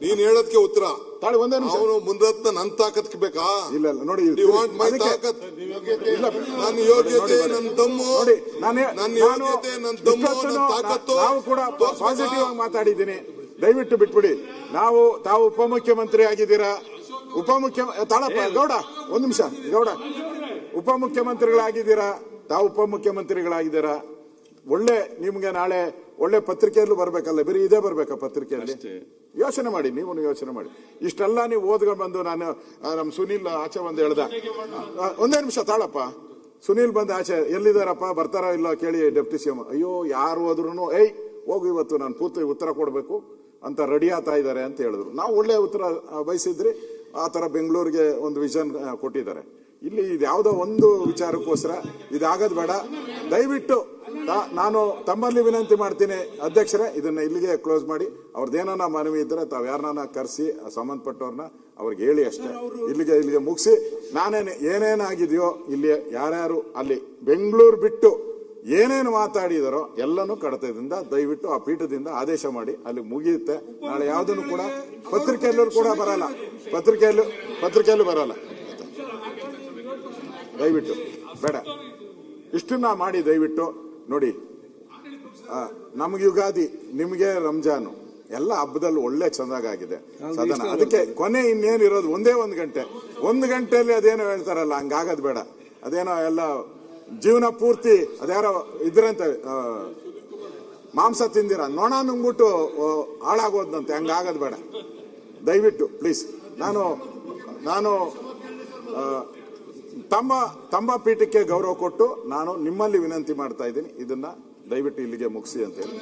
ನೀನ್ ಹೇಳೋದಕ್ಕೆ ಉತ್ತರ ತಾಳಿ ಒಂದೇ ನಿಮಿಷ. ಅವನು ಮುಂದತ್ತ ನನ್ ತಾಕತ್ ಬೇಕಾ? ಇಲ್ಲ ನೋಡಿ, ಮೈ ತಾಕತ್, ನನ್ನ ಯೋಗ್ಯತೆ, ನನ್ನ ದಮ್ಮು, ನನ್ನ ಯೋಗ್ಯತೆ, ನನ್ನ ದಮ್ಮು, ನನ್ನ ತಾಕತ್ತು. ನಾವು ಕೂಡ ಪಾಸಿಟಿವ್ ಆಗಿ ಮಾತಾಡಿದ್ದೀನಿ. ದಯವಿಟ್ಟು ಬಿಟ್ಬಿಡಿ. ತಾವು ಉಪಮುಖ್ಯಮಂತ್ರಿ ಆಗಿದ್ದೀರಾ. ತಾಳಪ್ಪ ಗೌಡ, ಒಂದ್ ನಿಮಿಷ ಗೌಡ, ಉಪಮುಖ್ಯಮಂತ್ರಿಗಳಾಗಿದ್ದೀರಾ. ತಾವು ಉಪಮುಖ್ಯಮಂತ್ರಿಗಳಾಗಿದ್ದೀರಾ. ಒಳ್ಳೆ ನಿಮ್ಗೆ ನಾಳೆ ಒಳ್ಳೆ ಪತ್ರಿಕೆಯಲ್ಲೂ ಬರ್ಬೇಕಲ್ಲ, ಬರೀ ಇದೇ ಬರ್ಬೇಕಾ ಪತ್ರಿಕೆಯಲ್ಲಿ? ಯೋಚನೆ ಮಾಡಿ, ನೀವು ಯೋಚನೆ ಮಾಡಿ. ಇಷ್ಟೆಲ್ಲ ನೀವು ಓದ್ಕೊಂಡು ಬಂದು ನಮ್ ಸುನೀಲ್ ಆಚೆ ಬಂದು ಹೇಳ್ದ. ಒಂದೇ ನಿಮಿಷ ತಾಳಪ್ಪ. ಸುನೀಲ್ ಬಂದು ಆಚೆ ಎಲ್ಲಿದಾರಪ್ಪ, ಬರ್ತಾರ ಇಲ್ಲ ಕೇಳಿ ಡೆಪ್ಟಿ ಸಿಎಂ. ಅಯ್ಯೋ ಯಾರು ಹೋದ್ರು ಹೋಗು ಇವತ್ತು ನಾನು ಉತ್ತರ ಕೊಡ್ಬೇಕು ಅಂತ ರೆಡಿ ಆಗ್ತಾ ಇದ್ದಾರೆ ಅಂತ ಹೇಳಿದ್ರು. ನಾವು ಒಳ್ಳೆ ಉತ್ತರ ಬಯಸಿದ್ರಿ. ಆ ತರ ಬೆಂಗಳೂರಿಗೆ ಒಂದು ವಿಷನ್ ಕೊಟ್ಟಿದ್ದಾರೆ. ಇಲ್ಲಿ ಇದ್ಯಾವುದೋ ಒಂದು ವಿಚಾರಕ್ಕೋಸ್ಕರ ಇದಾಗದ್ ಬೇಡ. ದಯವಿಟ್ಟು ನಾನು ತಮ್ಮಲ್ಲಿ ವಿನಂತಿ ಮಾಡ್ತೀನಿ ಅಧ್ಯಕ್ಷರೇ, ಇದನ್ನ ಇಲ್ಲಿಗೆ ಕ್ಲೋಸ್ ಮಾಡಿ. ಅವ್ರದ್ದೇನ ಮನವಿ ಇದ್ರೆ ತಾವ್ ಯಾರನ್ನ ಕರೆಸಿ ಸಂಬಂಧಪಟ್ಟವ್ರನ್ನ ಅವ್ರಿಗೆ ಹೇಳಿ ಅಷ್ಟೇ. ಇಲ್ಲಿಗೆ ಮುಗಿಸಿ. ಏನೇನಾಗಿದೆಯೋ ಇಲ್ಲಿ ಯಾರ್ಯಾರು ಅಲ್ಲಿ ಬೆಂಗಳೂರು ಬಿಟ್ಟು ಏನೇನು ಮಾತಾಡಿದಾರೋ ಎಲ್ಲನೂ ಕಡತದಿಂದ ದಯವಿಟ್ಟು ಆ ಪೀಠದಿಂದ ಆದೇಶ ಮಾಡಿ ಅಲ್ಲಿ ಮುಗಿಯುತ್ತೆ. ನಾಳೆ ಯಾವುದನ್ನು ಕೂಡ ಪತ್ರಿಕೆಯಲ್ಲೂ ಕೂಡ ಬರಲ್ಲ, ಪತ್ರಿಕೆಯಲ್ಲೂ ಬರಲ್ಲ. ದಯವಿಟ್ಟು ಬೇಡ, ಇಷ್ಟನ್ನ ಮಾಡಿ ದಯವಿಟ್ಟು ನೋಡಿ. ನಮ್ಗೆ ಯುಗಾದಿ, ನಿಮ್ಗೆ ರಂಜಾನು, ಎಲ್ಲ ಹಬ್ಬದಲ್ಲಿ ಒಳ್ಳೆ ಚಂದಾಗಿದೆ ಸದನ. ಅದಕ್ಕೆ ಕೊನೆ ಇನ್ನೇನಿರೋದು ಒಂದೇ ಒಂದು ಗಂಟೆಯಲ್ಲಿ ಅದೇನೋ ಹೇಳ್ತಾರಲ್ಲ, ಹಂಗಾಗದ್ ಬೇಡ. ಅದೇನೋ ಎಲ್ಲ ಜೀವನ ಪೂರ್ತಿ ಅದ್ಯಾರೋ ಇದ್ರಂತೆ, ಮಾಂಸ ತಿಂದಿರ ನೊಣ ನುಂಗ್ಬಿಟ್ಟು ಹಾಳಾಗೋದಂತೆ, ಹಂಗಾಗದ್ ಬೇಡ. ದಯವಿಟ್ಟು ಪ್ಲೀಸ್. ನಾನು ತಮ್ಮ ಪೀಠಕ್ಕೆ ಗೌರವ ಕೊಟ್ಟು ನಾನು ನಿಮ್ಮಲ್ಲಿ ವಿನಂತಿ ಮಾಡ್ತಾ ಇದ್ದೀನಿ, ಇದನ್ನ ದಯವಿಟ್ಟು ಇಲ್ಲಿಗೆ ಮುಗಿಸಿ ಅಂತ ಹೇಳಿ.